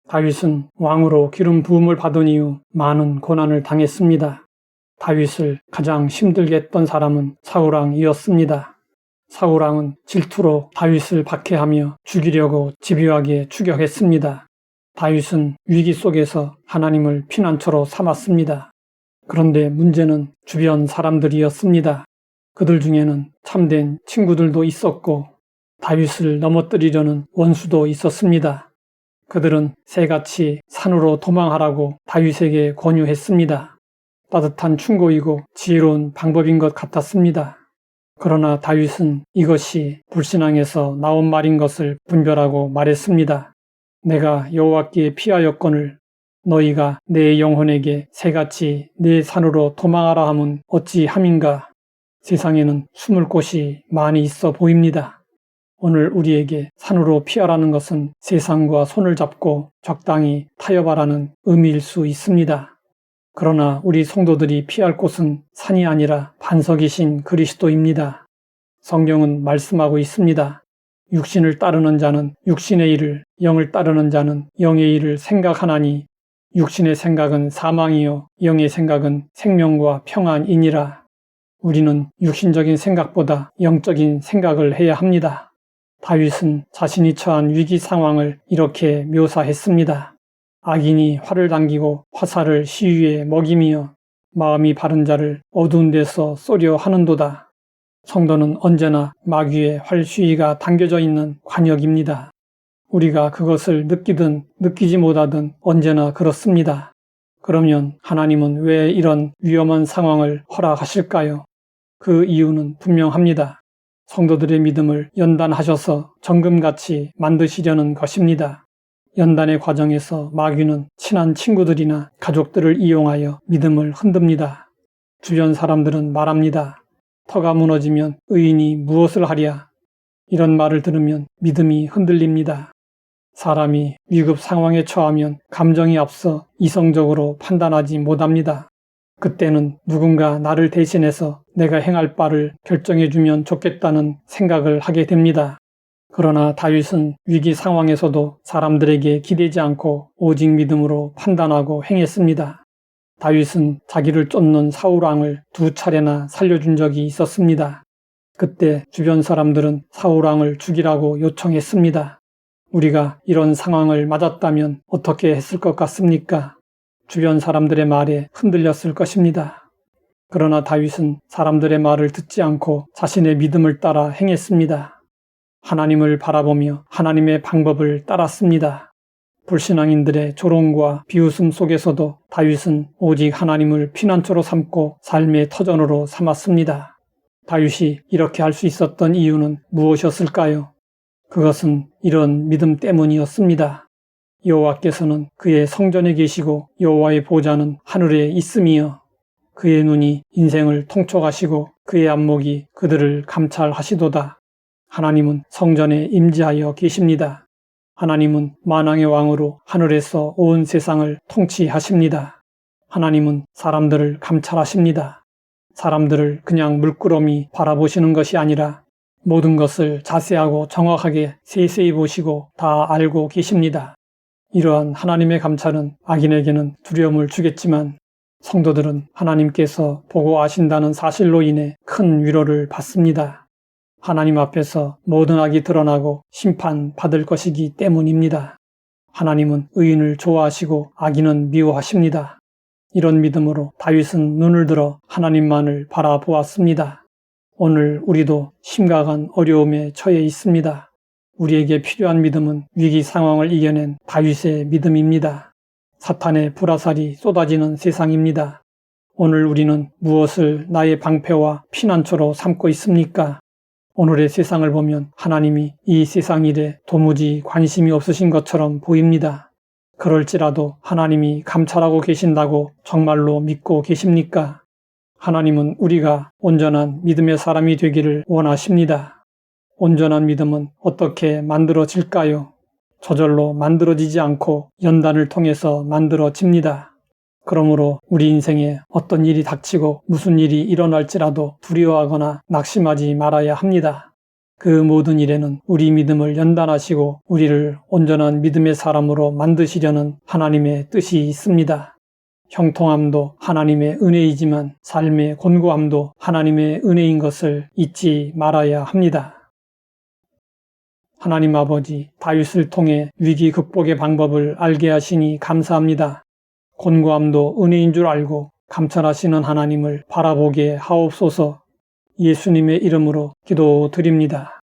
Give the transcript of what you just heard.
다윗은 왕으로 기름 부음을 받은 이후 많은 고난을 당했습니다. 다윗을 가장 힘들게 했던 사람은 사울왕이었습니다. 사울왕은 질투로 다윗을 박해하며 죽이려고 집요하게 추격했습니다. 다윗은 위기 속에서 하나님을 피난처로 삼았습니다. 그런데 문제는 주변 사람들이었습니다. 그들 중에는 참된 친구들도 있었고 다윗을 넘어뜨리려는 원수도 있었습니다. 그들은 새같이 산으로 도망하라고 다윗에게 권유했습니다. 따뜻한 충고이고 지혜로운 방법인 것 같았습니다. 그러나 다윗은 이것이 불신앙에서 나온 말인 것을 분별하고 말했습니다. 내가 여호와께 피하였거늘 너희가 내 영혼에게 새같이 내 산으로 도망하라 함은 어찌함인가. 세상에는 숨을 곳이 많이 있어 보입니다. 오늘 우리에게 산으로 피하라는 것은 세상과 손을 잡고 적당히 타협하라는 의미일 수 있습니다. 그러나 우리 성도들이 피할 곳은 산이 아니라 반석이신 그리스도입니다. 성경은 말씀하고 있습니다. 육신을 따르는 자는 육신의 일을, 영을 따르는 자는 영의 일을 생각하나니 육신의 생각은 사망이요 영의 생각은 생명과 평안이니라. 우리는 육신적인 생각보다 영적인 생각을 해야 합니다. 다윗은 자신이 처한 위기 상황을 이렇게 묘사했습니다. 악인이 활을 당기고 화살을 시위에 먹이며 마음이 바른 자를 어두운 데서 쏘려 하는도다. 성도는 언제나 마귀의 활시위가 당겨져 있는 관역입니다. 우리가 그것을 느끼든 느끼지 못하든 언제나 그렇습니다. 그러면 하나님은 왜 이런 위험한 상황을 허락하실까요? 그 이유는 분명합니다. 성도들의 믿음을 연단하셔서 정금같이 만드시려는 것입니다. 연단의 과정에서 마귀는 친한 친구들이나 가족들을 이용하여 믿음을 흔듭니다. 주변 사람들은 말합니다. 터가 무너지면 의인이 무엇을 하랴? 이런 말을 들으면 믿음이 흔들립니다. 사람이 위급 상황에 처하면 감정이 앞서 이성적으로 판단하지 못합니다. 그때는 누군가 나를 대신해서 내가 행할 바를 결정해주면 좋겠다는 생각을 하게 됩니다. 그러나 다윗은 위기 상황에서도 사람들에게 기대지 않고 오직 믿음으로 판단하고 행했습니다. 다윗은 자기를 쫓는 사울왕을 2차례나 살려준 적이 있었습니다. 그때 주변 사람들은 사울왕을 죽이라고 요청했습니다. 우리가 이런 상황을 맞았다면 어떻게 했을 것 같습니까? 주변 사람들의 말에 흔들렸을 것입니다. 그러나 다윗은 사람들의 말을 듣지 않고 자신의 믿음을 따라 행했습니다. 하나님을 바라보며 하나님의 방법을 따랐습니다. 불신앙인들의 조롱과 비웃음 속에서도 다윗은 오직 하나님을 피난처로 삼고 삶의 터전으로 삼았습니다. 다윗이 이렇게 할 수 있었던 이유는 무엇이었을까요? 그것은 이런 믿음 때문이었습니다. 여호와께서는 그의 성전에 계시고 여호와의 보좌는 하늘에 있음이여 그의 눈이 인생을 통촉하시고 그의 안목이 그들을 감찰하시도다. 하나님은 성전에 임재하여 계십니다. 하나님은 만왕의 왕으로 하늘에서 온 세상을 통치하십니다. 하나님은 사람들을 감찰하십니다. 사람들을 그냥 물끄러미 바라보시는 것이 아니라 모든 것을 자세하고 정확하게 세세히 보시고 다 알고 계십니다. 이러한 하나님의 감찰은 악인에게는 두려움을 주겠지만 성도들은 하나님께서 보고 아신다는 사실로 인해 큰 위로를 받습니다. 하나님 앞에서 모든 악이 드러나고 심판받을 것이기 때문입니다. 하나님은 의인을 좋아하시고 악인은 미워하십니다. 이런 믿음으로 다윗은 눈을 들어 하나님만을 바라보았습니다. 오늘 우리도 심각한 어려움에 처해 있습니다. 우리에게 필요한 믿음은 위기 상황을 이겨낸 다윗의 믿음입니다. 사탄의 불화살이 쏟아지는 세상입니다. 오늘 우리는 무엇을 나의 방패와 피난처로 삼고 있습니까? 오늘의 세상을 보면 하나님이 이 세상 일에 도무지 관심이 없으신 것처럼 보입니다. 그럴지라도 하나님이 감찰하고 계신다고 정말로 믿고 계십니까? 하나님은 우리가 온전한 믿음의 사람이 되기를 원하십니다. 온전한 믿음은 어떻게 만들어질까요? 저절로 만들어지지 않고 연단을 통해서 만들어집니다. 그러므로 우리 인생에 어떤 일이 닥치고 무슨 일이 일어날지라도 두려워하거나 낙심하지 말아야 합니다. 그 모든 일에는 우리 믿음을 연단하시고 우리를 온전한 믿음의 사람으로 만드시려는 하나님의 뜻이 있습니다. 형통함도 하나님의 은혜이지만 삶의 곤고함도 하나님의 은혜인 것을 잊지 말아야 합니다. 하나님 아버지, 다윗을 통해 위기 극복의 방법을 알게 하시니 감사합니다. 곤고함도 은혜인 줄 알고 감찰하시는 하나님을 바라보게 하옵소서. 예수님의 이름으로 기도드립니다.